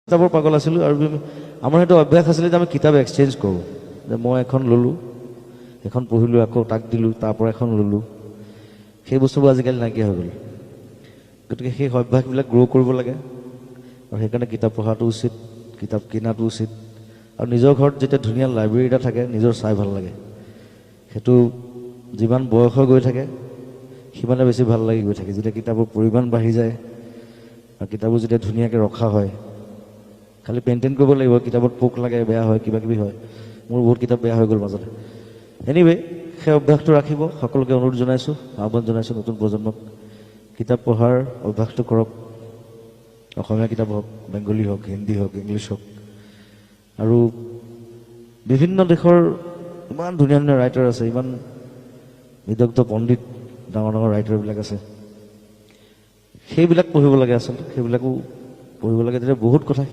কিতাপৰ পাগল আছিলোঁ আৰু আমাৰ সেইটো অভ্যাস আছিলে যে আমি কিতাপ এক্সচেঞ্জ কৰোঁ যে মই এখন ল'লোঁ এখন পঢ়িলোঁ আকৌ তাক দিলোঁ তাৰ পৰা এখন ল'লোঁ সেই বস্তুবোৰ আজিকালি নাইকিয়া হৈ গ'ল গতিকে সেই অভ্যাসবিলাক গ্ৰ' কৰিব লাগে আৰু সেইকাৰণে কিতাপ পঢ়াটো উচিত কিতাপ কিনাটো উচিত আৰু নিজৰ ঘৰত যেতিয়া ধুনীয়া লাইব্ৰেৰী এটা থাকে নিজৰ চাই ভাল লাগে সেইটো যিমান বয়স হৈ গৈ থাকে সিমানে বেছি ভাল লাগি গৈ থাকে যেতিয়া কিতাপৰ পৰিমাণ বাঢ়ি যায় আৰু কিতাপবোৰ যেতিয়া ধুনীয়াকৈ ৰখা হয় খালি মেইনটেইন কৰিব লাগিব কিতাপত পোক লাগে বেয়া হয় কিবা কিবি হয় মোৰ বহুত কিতাপ বেয়া হৈ গ'ল মাজতে এনিৱে সেই অভ্যাসটো ৰাখিব সকলোকে অনুৰোধ জনাইছোঁ আহ্বান জনাইছোঁ নতুন প্ৰজন্মক কিতাপ পঢ়াৰ অভ্যাসটো কৰক অসমীয়া কিতাপ হওক বেংগলী হওক হিন্দী হওক ইংলিছ হওক আৰু বিভিন্ন দেশৰ ইমান ধুনীয়া ধুনীয়া ৰাইটাৰ আছে ইমান বিদগ্ধ পণ্ডিত ডাঙৰ ডাঙৰ ৰাইটাৰবিলাক আছে সেইবিলাক পঢ়িব লাগে আচলতে সেইবিলাকো পঢ়িব লাগে তেতিয়া বহুত কথা